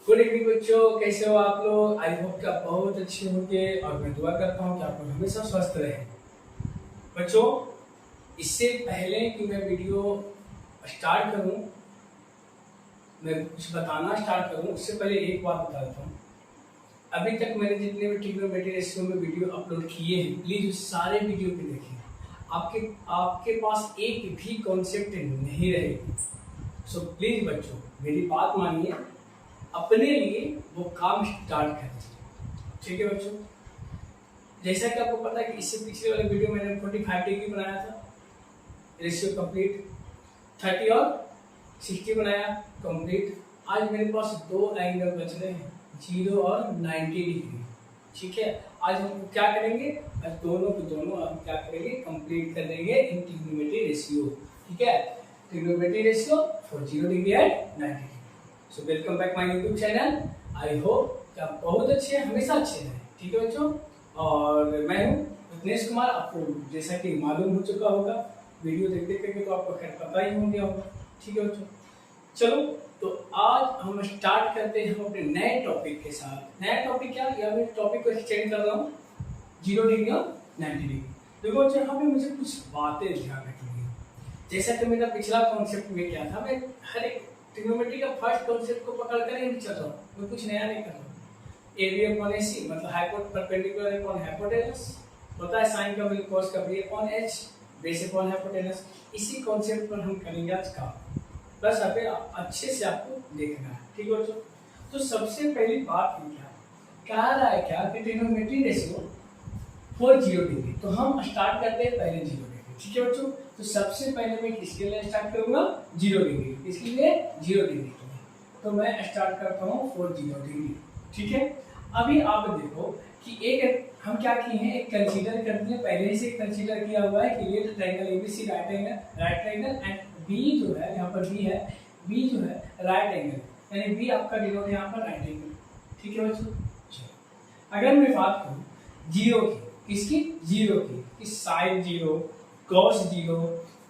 Good evening बच्चों, कैसे हो आप लोग। आई होप कि आप बहुत अच्छे होंगे और मैं दुआ करता हूँ कि आप लोग हमेशा स्वस्थ रहें। बच्चों, इससे पहले कि मैं वीडियो स्टार्ट करूँ, मैं कुछ बताना स्टार्ट करूँ, उससे पहले एक बात बता देता हूँ। अभी तक मैंने जितने भी ट्रिग्नोमेट्री रेशियो में वीडियो अपलोड किए हैं, प्लीज उस सारे वीडियो को देखें। आपके पास एक भी कॉन्सेप्ट नहीं रहेगी। सो प्लीज बच्चों, मेरी बात मानिए, अपने लिए वो काम स्टार्ट करें। ठीक है बच्चों, जैसा कि आपको पता है कि इससे पिछले वाले वीडियो में मैंने 45 डिग्री बनाया था, रेशियो कंप्लीट, 30 और 60 बनाया कंप्लीट। आज मेरे पास दो एंगल बच रहे हैं, 0 और 90 डिग्री। ठीक है, आज हम क्या करेंगे, आज दोनों को दोनों हम क्या करेंगे, कंप्लीट कर देंगे इन ट्रिग्नोमेट्री रेशियो। ठीक है, trigonometry ratio for 0 degree and 90 degree. So welcome back my YouTube channel. I hope कि आप बहुत अच्छे हैं, हमेशा अच्छे हैं। ठीक है बच्चों, और मैं हूँ रत्नेश कुमार। आपको जैसा कि मालूम हो चुका होगा, वीडियो देखते करके तो आपको खैर पता ही हो गया होगा। ठीक है बच्चों, चलो तो आज हम स्टार्ट करते हैं अपने नए टॉपिक के साथ। नया टॉपिक क्या, या मैं टॉपिक को एक्सटेंड कर रहा हूँ 0 डिग्री और 90 डिग्री। देखो बच्चों, यहाँ पे मुझे कुछ बातें ध्यान रखनी है। जैसा कि मेरा पिछला कॉन्सेप्ट में क्या था, मैं हर एक ट्रिग्नोमेट्री का फर्स्ट कॉन्सेप्ट को पकड़ कर ही चल रहा हूँ, मैं कुछ नया नहीं कर रहा हूँ। एबी अपॉन एसी मतलब परपेंडिकुलर अपॉन हाइपोटेनस होता है, साइन का वैल्यू कॉस का B upon H, base upon hypotenuse. इसी कॉन्सेप्ट पर हम करेंगे आज काम। बस आप अच्छे से आपको देखना है। ठीक है बच्चों, तो सबसे पहली बात हम क्या कह रहा है, क्या कि ट्रिग्नोमेट्री रेशियो फॉर 0 डिग्री। तो हम स्टार्ट करते हैं पहले 0 डिग्री। ठीक है बच्चों, तो सबसे पहले मैं किसके लिए स्टार्ट करूंगा, 0 डिग्री। इसके लिए 0 डिग्री के लिए तो मैं स्टार्ट करता हूँ फॉर 0 डिग्री। ठीक है, अभी आप देखो कि एक हम क्या किए हैं, एक कंसीडर कर दिए, पहले से कंसीडर किया हुआ है कि ये triangle ABC right angle and B जो है, यहाँ पर बी है, बी जो है राइट एंगल, यानी बी आपका डिनोट यहाँ पर राइट एंगल। ठीक है बच्चों, अगर मैं बात करूँ 0 की, किसकी, 0 की, कि साइन 0, कॉस 0,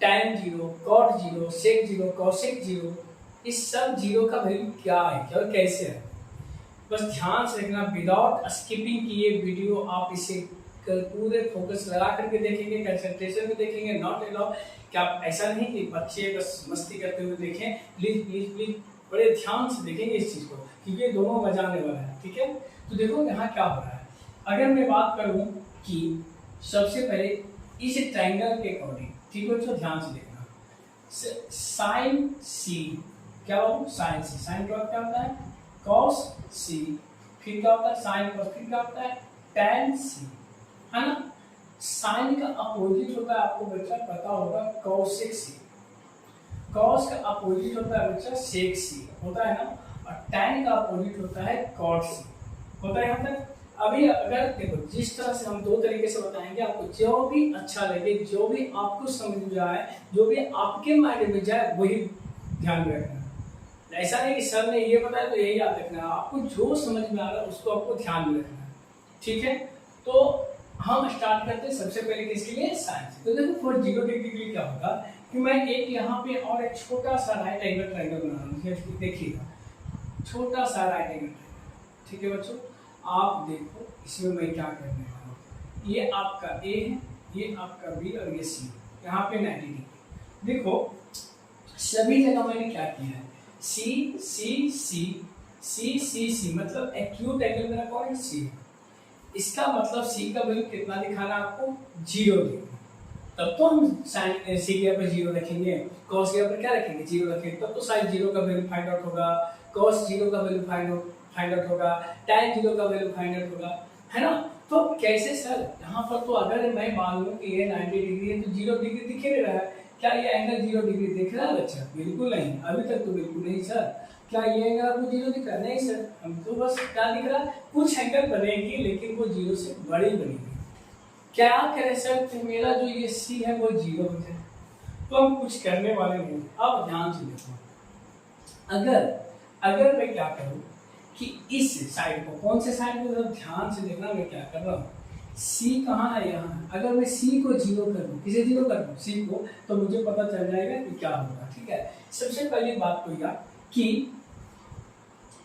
tan 0, कॉट 0, सेक 0, कॉसेक 0, इस सब 0 का वैल्यू क्या है, क्या कैसे है, बस ध्यान से रखना। विदाउट स्किपिंग किए वीडियो आप इसे पूरे फोकस लगा करके देखेंगे, कंसंट्रेशन में देखेंगे, नॉट अलाउ कि आप ऐसा नहीं कि बच्चे बस मस्ती करते हुए देखें। प्लीज प्लीज प्लीज बड़े ध्यान से देखेंगे इस चीज को, क्योंकि ये दोनों मजा आने वाला है। ठीक है, तो देखो यहाँ क्या हो रहा है। अगर मैं बात करूँ कि सबसे पहले इस ट्रायंगल के अकॉर्डिंग, ठीक है बच्चों, ध्यान से देखना, साइन सी क्या हो, साइन सी, साइन क्या होता है, कॉस सी, फिर क्या होता है साइन कॉस, फिर क्या होता है tan सी, है ना। साइन का अपोजिट होता है, आपको बच्चा पता होगा, कॉसेक सी। कॉस का अपोजिट होता है बच्चा सेक सी, होता है ना। और tan का अपोजिट होता है कॉट सी, होता है यहाँ तक। अभी अगर देखो, जिस तरह से हम दो तरीके से बताएंगे, आपको जो भी अच्छा लगे, जो भी आपको समझ में आए, जो भी आपके माइंड में जाए, वही ध्यान में रखना। ऐसा नहीं कि सर ने ये बताया तो यही याद रखना है, आपको जो समझ में आ रहा है उसको आपको ध्यान में रखना है। ठीक है, तो हम स्टार्ट करते हैं सबसे पहले किसके लिए, साइन से। तो देखो फॉर 0 डिग्री के लिए क्या होगा कि मैं एक यहाँ पे और एक छोटा सा राइट एंगल ट्रायंगल बना रहा हूँ। देखिएगा, छोटा सा राइट एंगल ट्रायंगल। ठीक है बच्चों, आप देखो इसमें मैं क्या करने वाला हूँ, ये आपका ए है, ये आपका बी और ये सी, यहाँ पे 90 डिग्री। देखो सभी जगह मैंने क्या किया है, सी सी सी सी सी सी, मतलब एक्यूट एंगल मेरा कौन है, सी। इसका मतलब सी का वैल्यू कितना दिखाना आपको, 0 डिग्री। तब तो हम साइन सी के पर 0 रखेंगे, कॉस के पर क्या रखेंगे, 0 रखेंगे, तब तो साइन 0 का वैल्यू फाइंड आउट होगा, कॉस 0 का वैल्यू फाइंड आउट होगा, tan 0 का वैल्यू फाइंड आउट होगा, है ना। तो कैसे सर, यहाँ पर तो अगर मैं मान लूँ कि ये 90 डिग्री है तो 0 डिग्री दिख नहीं रहा है, क्या ये एंगल 0 डिग्री दिख रहा है बच्चा, बिल्कुल नहीं, अभी तक तो बिल्कुल नहीं सर। क्या ये एंगल आपको 0 दिख रहा है, नहीं सर, हम तो बस क्या दिख रहा है, कुछ एंगल बनेगी लेकिन वो 0 से बड़ी बनेगी। क्या करें सर, तो मेरा जो ये सी है वो 0 हो जाए, तो हम कुछ करने वाले नहीं। अब ध्यान से देखो, अगर मैं क्या करूँ कि इस साइड को, कौन से साइड को, ध्यान से देखना मैं क्या कर रहा हूँ, सी कहाँ है, यहाँ है। अगर मैं सी को 0 कर दूँ, किसे 0 कर दूँ, सी को, तो मुझे पता चल जाएगा कि क्या होगा। ठीक है, सबसे पहली बात तो यह कि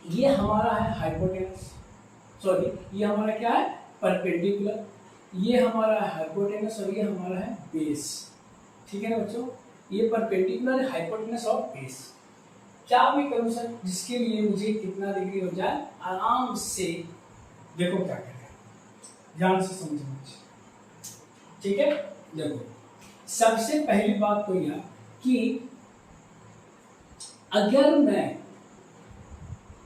ये हमारा है हाइपोटेनस, सॉरी ये हमारा क्या है परपेंडिकुलर, ये हमारा है हाइपोटेनस और ये हमारा है बेस। ठीक है ना बच्चों, ये परपेंडिकुलर हाइपोटेनस और बेस। क्या मैं करूं सर जिसके लिए मुझे कितना डिग्री हो जाए, आराम से देखो क्या करें, ध्यान से समझना। ठीक है, देखो सबसे पहली बात तो यह कि अगर मैं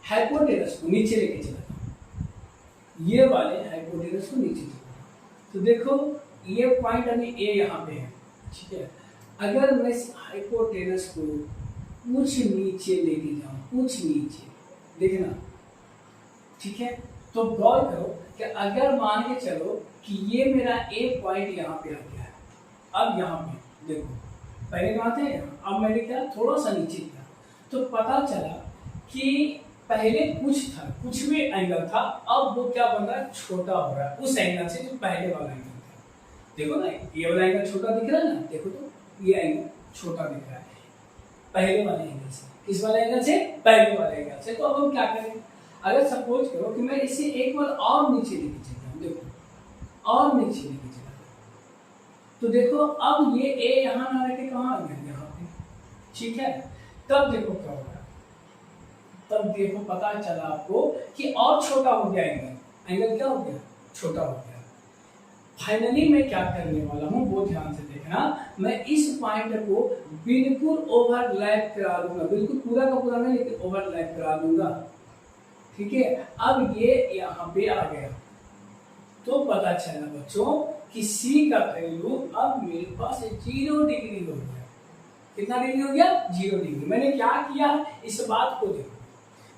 हाइपोटेनस को नीचे लेके चला जाऊं, ये वाले हाइपोटेनस को नीचे चला, तो देखो ये पॉइंट अभी ए यहाँ पे है। ठीक है, अगर मैं इस हाइपोटेनस को कुछ नीचे लेके जाऊं, कुछ नीचे, देखना। ठीक है, तो गौर करो कि अगर मान के चलो कि ये मेरा ए पॉइंट यहाँ पे आ गया है, अब यहाँ पे देखो पहले कहाँ थे, अब मैंने क्या थोड़ा सा नीचे किया, तो पता चला कि पहले कुछ था, कुछ भी एंगल था, अब वो क्या बन रहा है, छोटा हो रहा है उस एंगल से जो पहले वाला एंगल था। देखो ना ये वाला एंगल छोटा दिख रहा है ना, देखो तो ये एंगल छोटा दिख रहा है पहले वाले एंगल से, किस वाले एंगल से, पहले वाले एंगल से। तो अब हम क्या करें, अगर सपोज करो कि मैं इसे एक बार और नीचे लेके चलता हूँ, देखो और नीचे लेके चला, तो देखो अब ये ए यहाँ ना रखे कहाँ आ गया, यहाँ पे। ठीक है, तब देखो क्या होगा, तब देखो पता चला आपको कि और छोटा हो गया एंगल, एंगल क्या हो गया, छोटा हो गया। फाइनली मैं क्या करने वाला हूँ वो ध्यान से देखना, मैं इस पॉइंट को बिल्कुल ओवरलैप करा दूंगा, बिल्कुल पूरा का पूरा नहीं लेकिन ओवरलैप करा दूंगा। ठीक है, अब ये यहाँ पे आ गया, तो पता चला बच्चों कि C का वैल्यू अब मेरे पास 0 डिग्री हो गया। कितना डिग्री हो गया, 0 डिग्री। मैंने क्या किया, इस बात को देखो,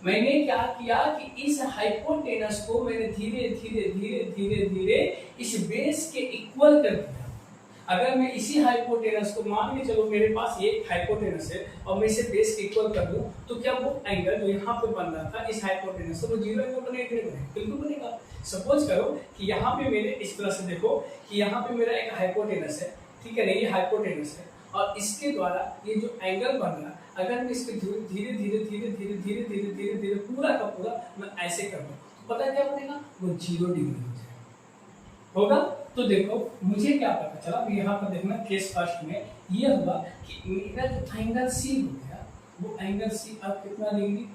मैंने क्या किया कि इस हाइपोटेनस को मैंने धीरे धीरे धीरे धीरे धीरे इस बेस के इक्वल कर दिया। अगर मैं इसी हाइपोटेनस को मान के चलो मेरे पास ये हाइपोटेनस है और मैं इसे बेस के इक्वल कर दूं, तो क्या वो एंगल जो यहाँ पे बन रहा था इस हाइपोटेनस से वो 0 एंगल बनेगा, बिल्कुल बनेगा। सपोज करो कि यहाँ पे मेरे इस तरह से देखो कि यहाँ पे मेरा एक हाइपोटेनस है, ठीक है ना, ये हाइपोटेनस है और इसके द्वारा ये जो एंगल बन रहा है, अगर मैं इसको धीरे धीरे धीरे धीरे धीरे धीरे धीरे धीरे धीरे पूरा का पूरा मैं ऐसे कर दूं, तो पता क्या बनेगा, वो 0 डिग्री हो जाएगा, होगा। तो देखो मुझे क्या पता चला, यहाँ पर देखना केस फर्स्ट में ये हुआ कि मेरा जो एंगल सी हो गया, वो एंगल सी अब कितना डिग्री,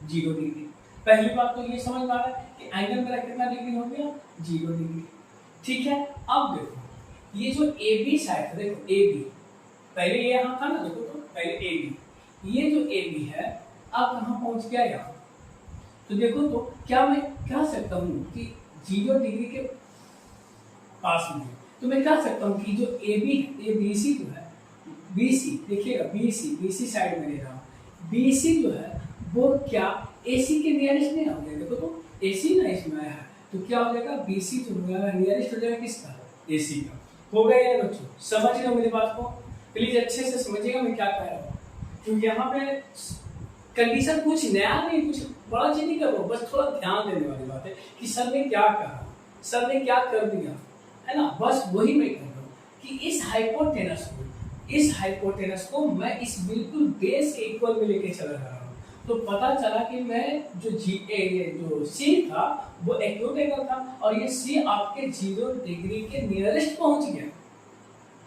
0 डिग्री। पहली बात तो ये समझ में आ रहा है कि एंगल मेरा कितना डिग्री हो गया, 0 डिग्री। ठीक है, अब देखो ये जो ए बी साइड है, देखो ए बी पहले ये यहाँ था ना, देखो तो पहले ए बी, ये जो ए बी है अब कहाँ पहुंच गया, यहाँ। तो देखो तो क्या मैं कह सकता हूँ कि 0 डिग्री के पास में, तो मैं कह सकता हूँ कि जो ए बी है, ये बी सी जो है, बी सी देखिएगा, बी सी साइड में ले रहा हूँ, बी सी जो है वो क्या ए सी के नियरेस्ट नहीं आ गया, देखो तो ए सी ना इसमें आया है, तो क्या हो जाएगा, बी सी जो हो जाएगा नियरेस्ट हो जाएगा किसका, ए सी का। हो गया यार बच्चों, समझ लो मेरी बात को, प्लीज अच्छे से समझिएगा मैं क्या कह रहा हूँ, क्योंकि यहाँ पे कंडीशन कुछ नया नहीं, कुछ बड़ा चीज नहीं कर रहा हूँ, बस थोड़ा ध्यान देने वाली बात है कि सर ने क्या कहा, सर ने क्या कर दिया, है ना, बस वही मैं कर रहा हूँ कि इस हाइपोटेनस को मैं इस बिल्कुल बेस के इक्वल में लेके चला जा रहा हूँ। तो पता चला कि मैं जो जो सी था वो एक्यूट एंगल था और ये सी आपके 0 डिग्री के नियरेस्ट पहुंच गया।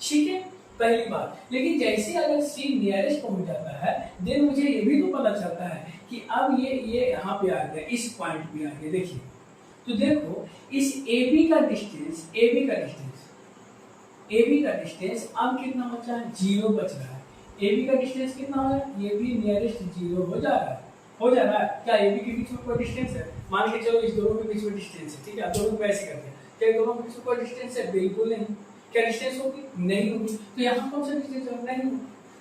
ठीक है, पहली बात। लेकिन जैसे अगर सी नियरेस्ट पहुंच जाता है, देन मुझे ये भी तो पता चलता है कि अब ये यहाँ पे आ गया, इस पॉइंट पे आ गया। देखिए तो देखो इस AB का डिस्टेंस, AB का डिस्टेंस अब कितना बचा है, 0 बच रहा है। AB का डिस्टेंस कितना हो रहा है, ये भी नियरेस्ट 0 हो जा रहा है, क्या AB के बीच में कोई डिस्टेंस है, मान के चलो इस दोनों के बीच में डिस्टेंस है, ठीक है, दोनों को ऐसे करते हैं, क्या दोनों के बीच में कोई डिस्टेंस है, बिल्कुल नहीं। क्या डिस्टेंस होगी, नहीं होगी, तो यहाँ कौन सा डिस्टेंस है, नहीं,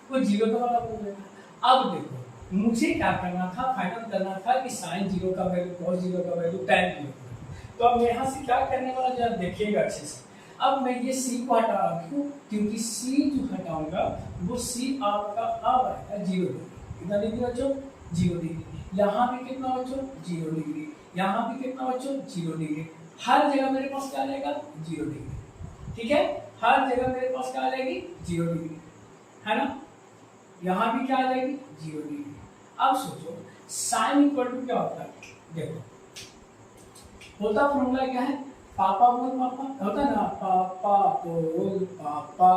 वो 0 का वाला हो जाएगा। अब देखो मुझे क्या करना था, फाइनल करना था कि sin 0 का वैल्यू, cos 0 का वैल्यू, tan 0 का। तो अब मैं यहाँ से क्या करने वाला, जरा देखिएगा अच्छे से। अब मैं ये C को हटा रहा हूँ, क्यों, क्योंकि C जो हटाऊंगा वो C आपका अब आएगा 0 डिग्री। कितना डिग्री बच्चों, 0 डिग्री। यहाँ पे कितना बच्चों, 0 डिग्री। यहाँ पे कितना बच्चों, 0 डिग्री। हर जगह मेरे पास क्या आ जाएगा, 0 डिग्री। ठीक है, हर जगह मेरे पास क्या आ जाएगी, 0 डिग्री, है ना। यहाँ भी क्या आ जाएगी, 0 डिग्री। अब सोचो साइन इक्वल टू क्या होता है, देखो होता फॉर्मूला क्या है, पापा बोल पापा होता ना, पापा बोल पापा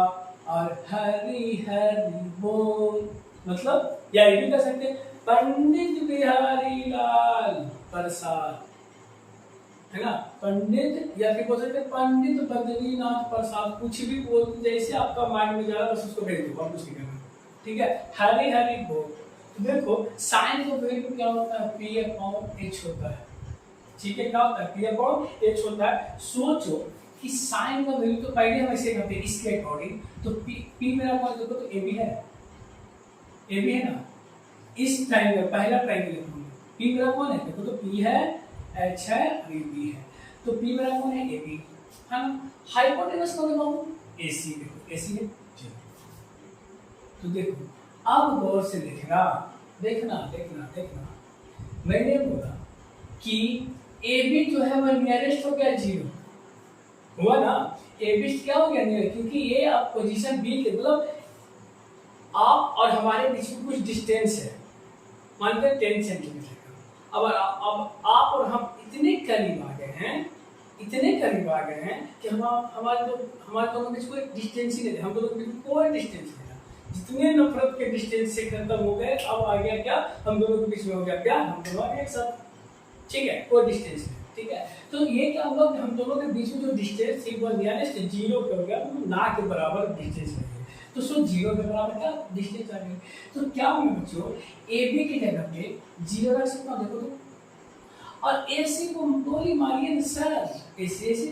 और हरी हरी बोल, मतलब या ये भी कर सकते हैं पंडित बिहारी लाल प्रसाद, है ना, पंडित, या फिर बोल सकते पंडित बद्रीनाथ प्रसाद, कुछ भी बोल जैसे आपका माइंड में जा रहा है बस उसको भेज दो और कुछ नहीं करना, ठीक है। हरी हरी बोल, तो देखो साइन का वैल्यू क्या होता है, पी अपॉन एच होता है, ठीक है, क्या होता है, पी अपॉन एच होता है। सोचो कि साइन का वैल्यू तो पहले हम ऐसे करते हैं इसके अकॉर्डिंग, तो पी मेरा कौन, देखो तो ए बी है, ए बी है ना, इस ट्रायंगल पहला ट्रायंगल पी मेरा कौन है, देखो तो पी है, एच है और ए बी है, तो पी मेरा कौन है, ए बी है ना। हाइपोटेनस कौन है बाबू, ए सी, देखो ए सी है, तो देखो अब गौर से देखना देखना देखना देखना, मैंने बोला कि ए बी जो है वह नियरेस्ट हो गया जीरो, हुआ ना, ए बी क्या हो गया नियर, क्योंकि ये अब पोजीशन बी के मतलब आप और हमारे बीच में कुछ डिस्टेंस है, मानते हैं 10 सेंटीमीटर का। अब आप और हम इतने करीब आ गए हैं, इतने करीब आ गए हैं कि हमारे दोनों के बीच कोई डिस्टेंस ही नहीं है, हम दोनों के बीच कोई डिस्टेंस नहीं है, जितने नफरत के डिस्टेंस से खत्म हो गए, अब आ गया क्या, हम दोनों के बीच में हो गया प्यार, हम दोनों आ गए एक साथ, ठीक है, कोई डिस्टेंस नहीं, ठीक है। तो ये क्या होगा कि हम दोनों के बीच में जो डिस्टेंस थी वो नियरेस्ट जीरो पे हो गया, ना के बराबर डिस्टेंस है, तो सो जीरो के बराबर क्या डिस्टेंस आ गई, तो क्या होगा बच्चों, ए बी की जगह पे जीरो रख सकता हूं, देखो तो, और ए सी को गोली मारिए ना सर, ए सी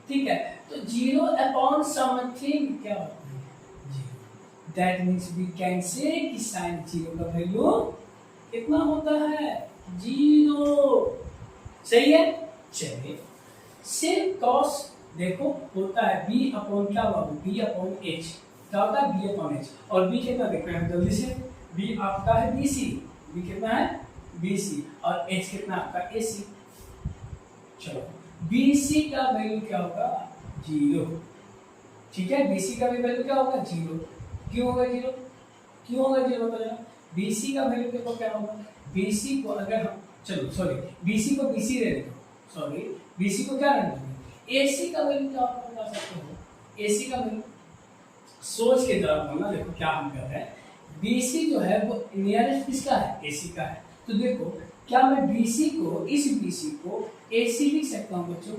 ठीक है, तो जीरो अपॉन समथिंग क्या होता है, zero, that means we can say कि साइन जीरो का वैल्यू कितना होता है, जीरो, सही है। चलिए सेम कॉस देखो होता है बी अपॉन क्या हुआ, बी अपॉन एच, क्या होता है बी अपॉन एच, और बी कितना देखते हैं जल्दी से, बी आपका है बी सी, बी कितना है बी सी, और एच कितना आपका ए सी, चलो बी सी का वैल्यू क्या होगा, जीरो, ठीक है, बी सी का भी वैल्यू क्या होगा, जीरो, क्यों होगा जीरो, क्यों होगा जीरो बताया, बी सी का वैल्यू देखो क्या होगा, बी सी को अगर हम, चलो सॉरी बी सी को बी सी रहने दो, सॉरी बी सी को क्या रहने दो, ए सी का वैल्यू क्या आप बता सकते हो, ए सी का वैल्यू सोच के जरा बोलना, देखो क्या हम कर रहे हैं, BC जो है वो नियरेस्ट किसका है, AC का है, तो देखो क्या मैं BC को, इस BC को AC लिख सकता हूँ बच्चों,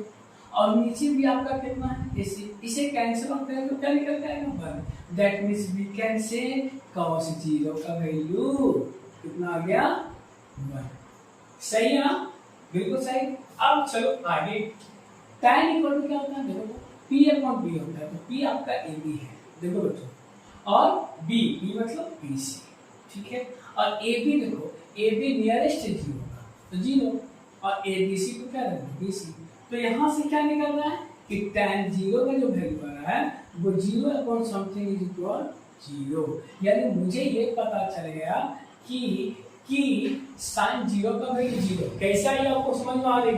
और नीचे भी आपका कितना है AC, इसे कैंसिल आउट करें तो क्या निकल के आएगा 1, that means we can say cos 0 का वैल्यू कितना आ गया 1, सही है ना, बिल्कुल सही। अब चलो आगे, tan इक्वल टू क्या होता है, देखो P अपॉन B होता है, तो P आपका AB है, देखो बच्चों, और B मतलब BC, ठीक है, और AB देखो AB नियरेस्ट जीरो होगा तो जीरो, और ABC को क्या रखना BC, तो यहाँ से क्या निकल रहा है कि tan जीरो का जो वैल्यू आ रहा है वो zero upon something is equal zero, यानी मुझे ये पता चल गया कि साइन जीरो का वैल्यू जीरो, कैसा ये आपको समझ में आ रही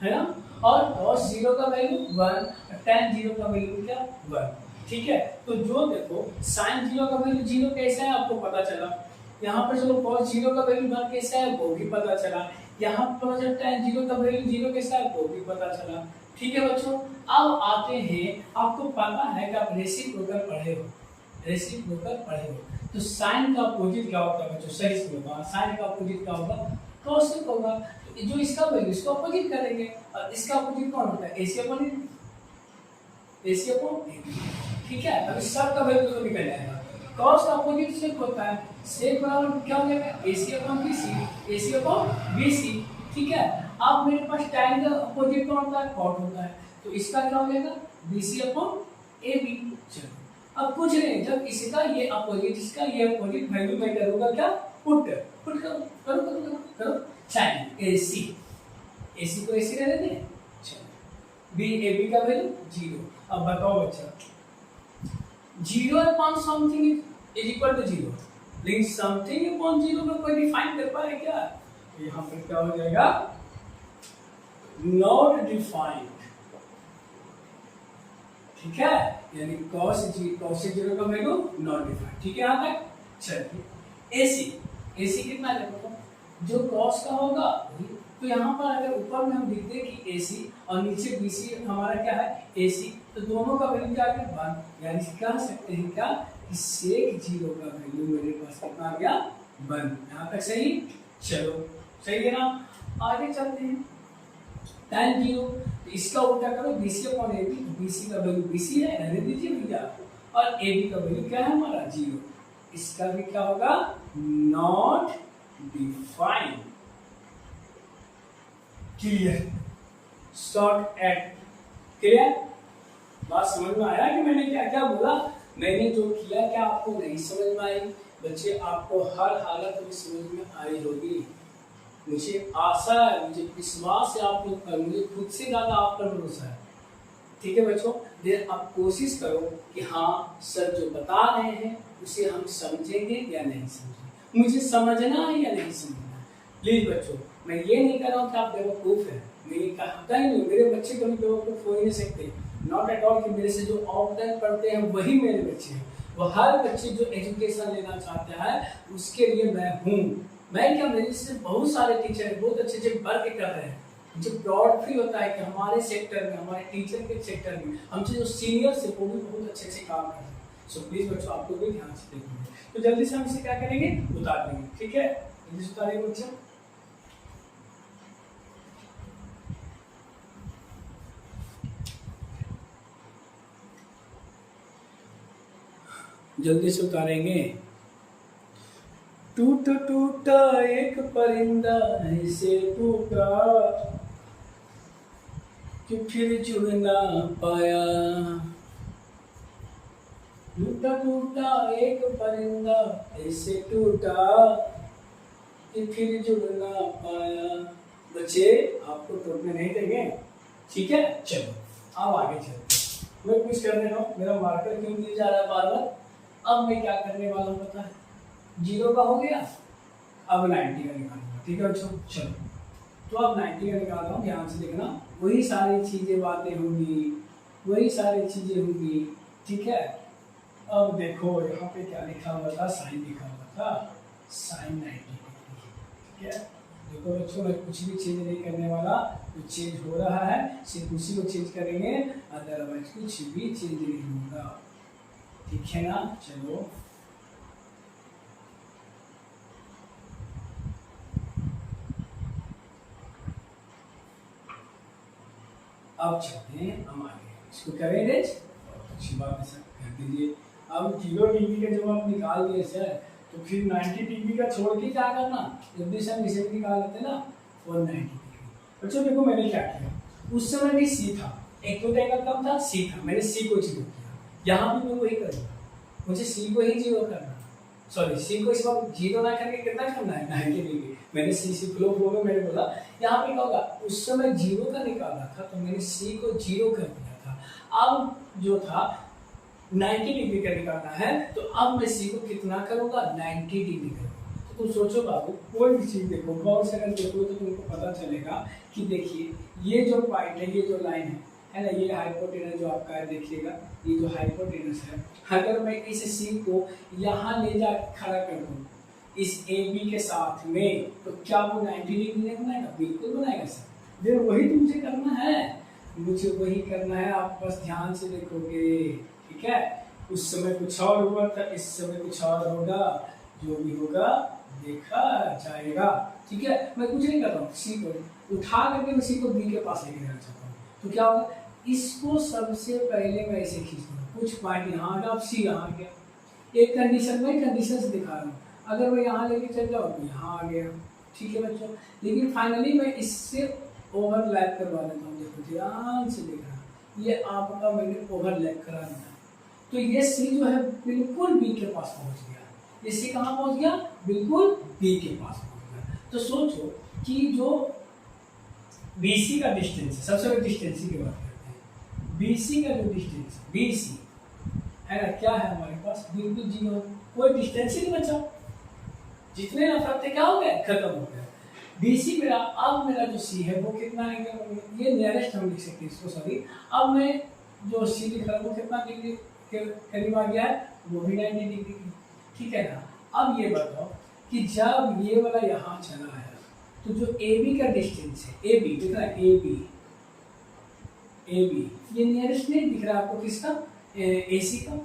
है ना, और cos जीरो का वैल्यू 1 और tan जीरो का वैल्यू क्या 1, ठीक है। तो जो देखो साइन जीरो का वैल्यू जीरो कैसा है आपको पता चला, यहाँ पर चलो cos जीरो का वैल्यू 1 कैसा है वो भी पता चला, यहाँ पर जब tan जीरो का वैल्यू जीरो कैसा है वो भी पता चला, ठीक है बच्चों। अब आते हैं, आपको पता है कि आप रेसिप्रोकल पढ़े हो, रेसिप्रोकल पढ़े हो, तो साइन का अपोजिट क्या होता है बच्चों, सही से होगा, साइन का अपोजिट क्या होगा कोसेक होगा, तो जो इसका वैल्यू इसको अपोजिट करेंगे, और इसका अपोजिट कौन होता है AC अपॉन AB, ठीक है, अब इस सब का वैल्यू तो निकल जाएगा, cos का अपोजिट सेक होता है, सेक बराबर क्या हो जाएगा AC upon BC, AC upon BC, ठीक है। अब मेरे पास tan का अपोजिट कौन होता है cot होता है, तो इसका क्या हो जाएगा BC अपॉन AB, चलो अब कुछ नहीं, जब इसका ये अपोजिट इसका ये अपोजिट वैल्यू मैं करूंगा क्या पुट करो करो करो करो sin AC को AC रहने दें, चलो AB का वैल्यू 0, अब बताओ बच्चा 0 upon something is equal to 0, लेकिन समथिंग अपॉन 0 को कोई डिफाइन कर पाए क्या, यहाँ पर क्या हो जाएगा नॉट डिफाइंड, ठीक है, यानी cos 0 का वैल्यू नॉट डिफाइंड, ठीक है यहाँ तक। चलिए AC कितना देखो जो कॉस का होगा वही। तो यहाँ पर अगर ऊपर में हम लिख दें कि AC और नीचे BC हमारा क्या है AC, तो दोनों का वैल्यू क्या आ गया 1, यानी कह सकते हैं क्या कि sec 0 का वैल्यू मेरे पास कितना आ गया 1। यहाँ तक सही, चलो सही है ना, आगे चलते हैं। tan 0 तो इसका उल्टा करो BC/AB, BC का वैल्यू BC है, रहने दीजिए भैया, और AB का वैल्यू क्या है हमारा 0, इसका भी क्या होगा not defined. Clear, short at clear, बात समझ में आया कि मैंने क्या क्या बोला, मैंने जो किया क्या आपको नहीं समझ में आई? बच्चे आपको हर हालत में समझ में आई होगी, मुझे आशा है, मुझे विश्वास है आप लोग पर, मुझे खुद से ज्यादा आप पर भरोसा है। ठीक है बच्चों, देर आप कोशिश करो कि हाँ सर जो बता रहे हैं उसे हम समझेंगे या नहीं समझेंगे, मुझे समझना है या नहीं समझना है। प्लीज बच्चों, मैं ये नहीं कह रहा हूँ कि आप बेवकूफ़ हैं, मैं ये कहता ही नहीं, मेरे बच्चे कभी बेवकूफ़ हो ही नहीं सकते, नॉट एट ऑल कि मेरे से जो ऑफलाइन पढ़ते हैं वही मेरे बच्चे हैं। वो हर बच्चे जो एजुकेशन लेना चाहता है उसके लिए मैं हूँ। मैं क्या, मेरे से बहुत सारे टीचर हैं, बहुत अच्छे अच्छे वर्क कर रहे हैं, मुझे प्राउड फील होता है कि हमारे सेक्टर में, हमारे टीचर के सेक्टर में हमसे जो सीनियर से वो भी बहुत अच्छे अच्छे काम कर रहे हैं। सो प्लीज़ बच्चों आप लोग भी ध्यान से देखेंगे, तो जल्दी से हम इसे क्या करेंगे उतार देंगे। ठीक है, जल्दी से उतारेंगे बच्चों। जल्दी से उतारेंगे। टूट टूटा एक परिंदा ऐसे टूटा कि फिर जुड़ ना पाया, टूटा टूटा एक परिंदा ऐसे टूटा कि फिर जुड़ ना पाया। बच्चे आपको टूटने नहीं देंगे, ठीक है, चलो अब आगे चलते। मैं कुछ करने रहा हूँ, मेरा मार्कर क्यों गिर जा रहा है बार बार। अब मैं क्या करने वाला हूँ पता है, 0 का हो गया, अब 90 का निकालूंगा। ठीक है बच्चों, चलो तो अब 90 का निकाल रहा हूँ, ध्यान से देखना, वही सारी चीजें बातें होंगी, वही सारी चीजें होंगी। ठीक है, अब देखो यहाँ पे क्या लिखा हुआ था, साइन लिखा हुआ था, साइन 90 डिग्री। ठीक है, देखो बच्चों मैं कुछ भी चेंज नहीं करने वाला, जो चेंज हो रहा है सिर्फ उसी को चेंज करेंगे, अदरवाइज कुछ भी चेंज नहीं होगा। ठीक है ना, चलो अब चलते हैं हम आगे, इसको करेंगे, अच्छी बात है सर कर दीजिए। अब 0 डिग्री का जब आप निकाल दिए सर, तो फिर 90 डिग्री का छोड़ के क्या करना, जब भी सर इसे निकाल लेते ना 190 डिग्री। बच्चों देखो मैंने क्या किया, उस समय भी सी था, एक्यूट एंगल कम था, सी था, मैंने सी को 0 किया, यहाँ भी मैं वही करूँगा, मुझे सी को ही 0 करना, सॉरी सी को इस वक्त 0 ना करके कितना करना है 90 डिग्री। मैंने सी फ्लो में मैंने बोला यहाँ पे क्या होगा, उस समय 0 का निकाला था तो मैंने सी को 0 कर दिया था, अब जो था 90 डिग्री का निकालना है, तो अब मैं सी को कितना करूँगा 90 डिग्री करूँगा। तो तुम सोचो बाबू, कोई भी चीज़ देखो, गौर से अगर देखो तो तुमको पता चलेगा कि देखिए ये जो पॉइंट है, ये जो लाइन है ना, ये हाइपोटेनस जो आपका है, देखिएगा ये जो हाइपोटेनस है, अगर मैं इस सी को यहाँ ले जा खड़ा कर दूँ इस ए बी के साथ में, तो क्या वो 90 डिग्री नहीं बनाएगा? बिल्कुल बनाएगा सर। फिर वही तुमसे करना है, मुझे वही करना है, आप बस ध्यान से देखोगे। ठीक है, उस समय कुछ और हुआ था, इस समय कुछ और होगा, जो भी होगा देखा जाएगा। ठीक है, मैं कुछ नहीं कर रहा हूँ, सी को उठा करके मैं सी को बी के पास लेके जाना चाहता हूँ, तो क्या होगा, इसको सबसे पहले मैं इसे खींच दूँगा, कुछ पॉइंट यहाँ आ गया, अब सी यहाँ आ गया, एक कंडीशन में कंडीशन से दिखा रहा हूँ, अगर मैं यहाँ लेके चल जाऊँ तो यहाँ आ गया। ठीक है बच्चों, लेकिन फाइनली मैं इससे ओवरलैप करवा देता हूँ, देखो ध्यान से देखना, ये आपका मैंने ओवरलैप करा दिया, तो ये सी जो है बिल्कुल बी के पास पहुँच गया, ये सी कहाँ पहुँच गया, बिल्कुल बी के पास पहुँच गया। तो सोचो कि जो BC का डिस्टेंस है, सबसे पहले डिस्टेंस की बात करते हैं, BC का जो डिस्टेंस BC है ना, क्या है हमारे पास, बिल्कुल 0, कोई डिस्टेंस ही नहीं बचा, जितने नफरत थे क्या हो गए, खत्म हो गया। BC मेरा, अब मेरा जो C है वो कितना एंगल, ये नियरेस्ट हम लिख सकते हैं इसको, सॉरी, अब मैं जो C लिख रहा हूँ वो कितना डिग्री के करीब आ गया है, वो भी 90 डिग्री की। ठीक है ना, अब ये बताओ कि जब ये वाला यहाँ चला है तो जो ए बी का डिस्टेंस है, ए बी दिख रहा है, ए बी ये नियरेस्ट नहीं दिख रहा है आपको, किसका, ए सी का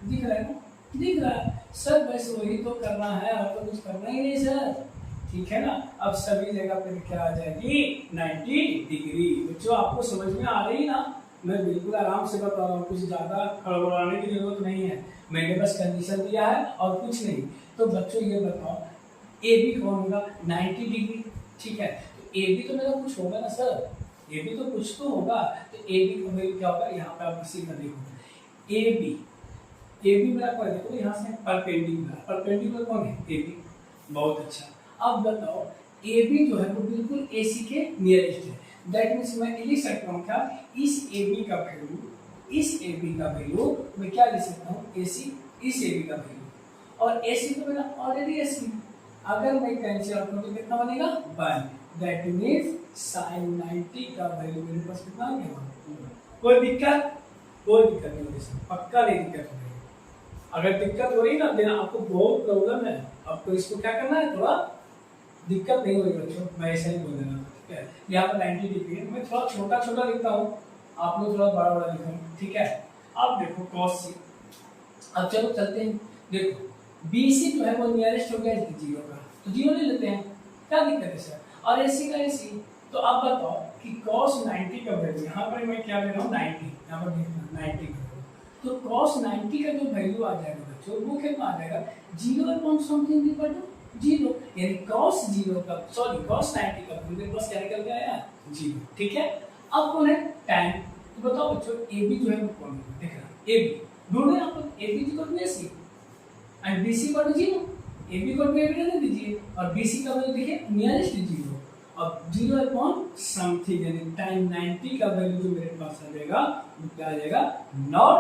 दिख रहा है ना, दिख रहा है सर, बस वही तो करना है और तो कुछ करना ही नहीं सर, ठीक है ना। अब सभी जगह पे क्या आ जाएगी 90 डिग्री। बच्चों आपको समझ में आ रही ना, मैं बिल्कुल आराम से बता रहा हूँ, कुछ ज्यादा हड़बड़ाने की जरूरत नहीं है, मैंने बस कंडीशन दिया है और कुछ नहीं। तो बच्चों ये बताओ ए बी कौन होगा 90 डिग्री, ठीक है, तो ए बी तो मेरा कुछ होगा ना सर, ए बी तो कुछ तो होगा, तो ए बी का वैल्यू क्या होगा, यहाँ पे आप इसी का देखो ए बी मेरा कौन है, देखो यहाँ से परपेंडिकुलर कौन है, ए बी, बहुत अच्छा। अब बताओ ए बी जो है वो बिल्कुल ए सी के नियरेस्ट है, दैट मीन्स मैं लिख सकता हूँ क्या, इस ए बी का वैल्यू मैं क्या लिख सकता हूँ, ए सी, इस ए बी का वैल्यू, और ए सी तो मेरा ऑलरेडी ए सी, अगर मैं कैंसिल आउट करूँ तो कितना बनेगा 1, दैट मीन्स sin 90 का वैल्यू मेरे पास कितना आ गया। कोई दिक्कत नहीं होगी सर, पक्का नहीं दिक्कत हो रही। अगर दिक्कत हो रही ना देना आपको बहुत प्रॉब्लम है, आपको इसको क्या करना है, थोड़ा दिक्कत नहीं होगी बच्चों, मैं ऐसा ही बोल देना, ठीक है। यहाँ पर 90 डिग्री है, मैं थोड़ा छोटा लिखता हूँ, आप लोग थोड़ा बड़ा लिखो, ठीक है। अब देखो cos c, अब चलो चलते हैं, देखो BC जो है वो नियरेस्ट हो गया 0 का, तो 0 ले लेते हैं, क्या दिक्कत है सर, और AC का AC, तो अब बताओ कि cos 90 का वैल्यू, यहाँ पर मैं क्या ले रहा हूँ 90, यहाँ पर देखना 90 का, तो cos 90 का जो वैल्यू आ जाएगा बच्चों वो कितना आ जाएगा 0.0, यानी cos 90 का मेरे पास क्या निकल के आया 0, ठीक है। अब कौन है tan, तो बताओ बच्चों AB जो है वो कौन है, देख रहा AB दोनों यहाँ पर AB equal to AC and BC equal to 0, AB को AB रहने दीजिए और BC का वैल्यू देखिए नियरेस्ट 0, अब 0 अपॉन समथिंग यानी tan 90 का वैल्यू जो मेरे पास आ जाएगा वो क्या आ जाएगा नॉट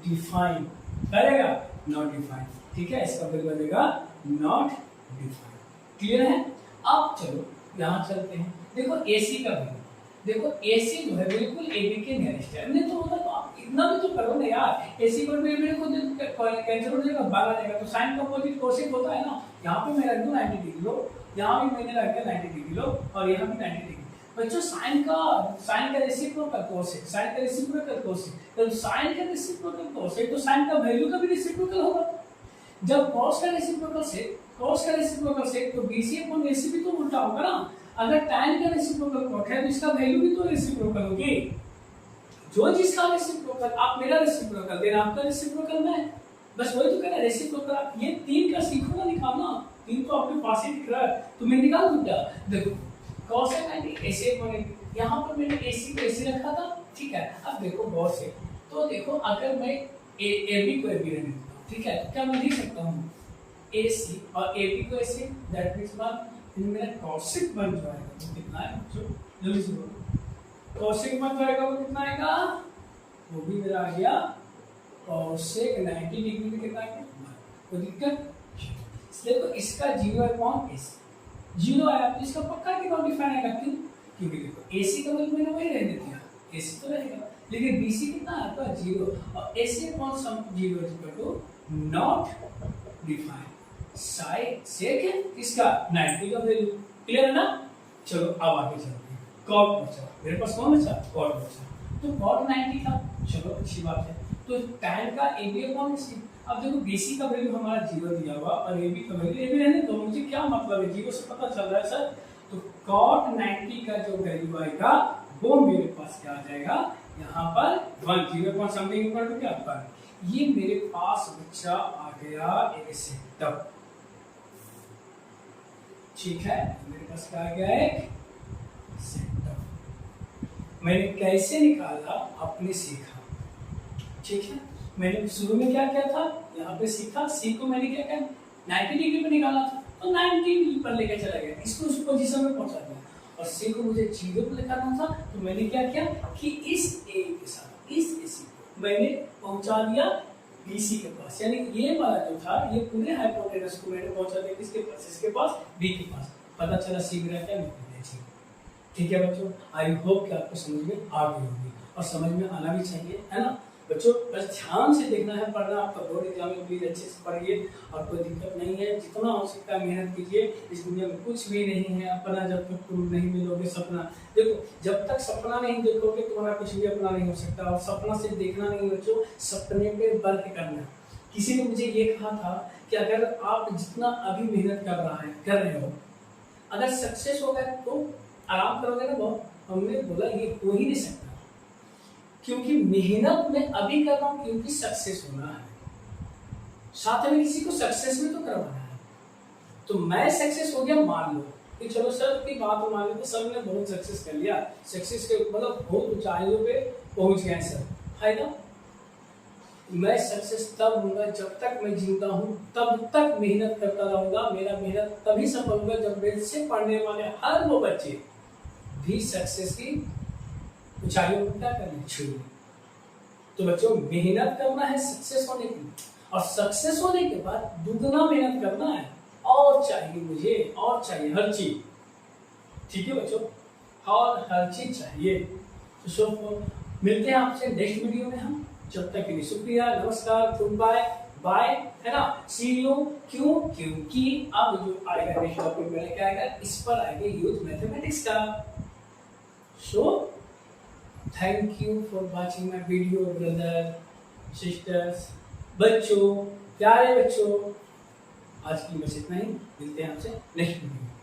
डिफाइंड, करेगा नॉट डिफाइंड, ठीक है, इसका वैल्यू आ जाएगा नॉट डिफाइंड, क्लियर है। अब चलो यहाँ चलते हैं, देखो AC का वैल्यू, देखो AC जो है बिल्कुल AB के नियरेस्ट है, नहीं तो मतलब आप इतना भी तो करो ना यार, AC पर भी मेरे को कैंसिल हो जाएगा, बाहर आ जाएगा, तो साइन कंपोजिट कोसेक होता है ना, यहाँ पे मैं रख दूं 90 डिग्री लो, यहाँ भी मैंने रख दिया 90 डिग्री लो, और यहाँ भी 90 डिग्री। बच्चों साइन का रेसिप्रोकल कोसेक, साइन का रेसिप्रोकल कोसेक, तो साइन का रेसिप्रोकल कोसेक तो साइन का वैल्यू का भी रेसिप्रोकल होगा, जब cos का रेसिप्रोकल सेक तो BC अपॉन AC भी तो उल्टा होगा ना, अगर tan का रेसिप्रोकल cot है तो इसका वैल्यू भी तो रेसिप्रोकल होगी, जो जिसका रेसिप्रोकल, आप मेरा रेसिप्रोकल देना, आपका रेसिप्रोकल मैं, बस वही तो कहना रेसिप्रोकल, ये 3 का सीखो ना निकालना, 3 तो आपके पास ही दिख रहा है, तो मैं निकाल दूं क्या, देखो cos है 90 AC अपॉन, यहाँ पर मैंने AC को AC रखा था, ठीक है। अब देखो cos है, तो देखो अगर मैं AB को AB रहने देता हूँ, ठीक है, तो क्या मैं लिख सकता हूँ AC और AB को AC, दैट मींस मेरा cosec बन जाएगा, तो कितना है बच्चों जल्दी से बोलो, cosec बन जाएगा वो कितना आएगा, वो भी मेरा आ गया cosec 90 डिग्री में कितना आएगा, कोई दिक्कत, देखो इसका 0 अपॉन AC 0 आया तो इसका पक्का कि नॉट डिफाइन आएगा, क्यों, क्योंकि देखो AC का वैल्यू मैंने वही रहने दिया, AC तो रहेगा, लेकिन BC कितना आता है 0, और AC upon sum 0 is equal to not define, sine sec है इसका 90 का वैल्यू, क्लियर है ना। चलो अब आगे चलते हैं, cot बचा, मेरे पास कौन बचा, cot बचा, तो cot 90 का, चलो अच्छी बात है, तो tan का AB अपॉन AC, अब देखो BC का वैल्यू हमारा 0 दिया हुआ और AB का वैल्यू AB रहने दो, मुझे क्या मतलब है 0 से पता चल रहा है सर, तो cot 90 का जो वैल्यू आएगा वो मेरे पास क्या आ जाएगा, यहाँ पर 1 0 अपॉन समथिंग इक्वल टू क्या 1, ये मेरे पास बच्चा आ गया एक सेटअप, ठीक है, मेरे पास क्या आ गया एक सेटअप, मैंने कैसे निकाला आपने सीखा, ठीक है। मैंने शुरू में क्या किया था, यहाँ पे सीखा, सी को मैंने क्या किया 90 डिग्री पे निकाला था, तो 90 डिग्री पर लेकर चला गया, इसको उस पोजीशन में पहुंचा दिया, और सी को मुझे 0 पे निकालना था, तो मैंने क्या किया कि इस ए के साथ इस AC को मैंने पहुंचा दिया BC के पास, यानी ये वाला जो था ये पूरे हाइपोटेनस को मैंने पहुंचा दिया किसके पास, इसके पास, B के पास, पता चला सी मेरा क्या निकल गया, ठीक है बच्चों, आई होप कि आपको समझ में आ गई होगी और समझ में आना भी चाहिए, है ना। बच्चों बस ध्यान से देखना है, पढ़ना। आपका बोर्ड एग्जाम में प्लीज अच्छे से पढ़िए और कोई दिक्कत नहीं है। जितना हो सकता है मेहनत कीजिए। इस दुनिया में कुछ भी नहीं है अपना जब तक तुम नहीं मिलोगे सपना। देखो जब तक सपना नहीं देखोगे तुम्हारा कुछ भी अपना नहीं हो सकता। और सपना सिर्फ देखना नहीं बच्चों, सपने पे वर्क करना। किसी ने मुझे ये कहा था कि अगर आप जितना अभी मेहनत कर रहे हो, अगर सक्सेस हो गए तो आराम करोगे ना बहुत। हमने बोला ये हो ही नहीं सकता, क्योंकि मेहनत में अभी कर रहा हूं क्योंकि सक्सेस होना है, साथ में किसी को सक्सेस में तो करवाना है। तो मैं सक्सेस हो गया मान लो कि चलो सर की बात मान लो तो सर ने बहुत सक्सेस कर लिया, सक्सेस के मतलब बहुत ऊंचाइयों पे पहुंच गए सर, फायदा। मैं सक्सेस तब होऊंगा जब तक मैं जिंदा हूं, तब तक मेहनत करता रहूंगा। मेरा मेहनत तभी सफल होगा जब मेरे से पढ़ने वाले हर वो बच्चे भी सक्सेस की ऊंचाइयों को क्या करनी चाहिए। तो बच्चों मेहनत करना है सक्सेस होने के लिए, और सक्सेस होने के बाद दुगना मेहनत करना है। और चाहिए मुझे, और चाहिए हर चीज, ठीक है बच्चों, और हर चीज चाहिए। तो सब मिलते हैं आपसे नेक्स्ट वीडियो में हम। जब तक के लिए शुक्रिया, नमस्कार, गुड बाय, बाय, है ना, सी यू। क्यों? क्योंकि अब जो आएगा नेक्स्ट टॉपिक मेरा क्या आएगा, इस पर आएगा यूथ मैथमेटिक्स का। So thank you for watching my video brother sisters. बच्चों, प्यारे बच्चों, आज की बस इतना ही। मिलते हैं आपसे नेक्स्ट वीडियो।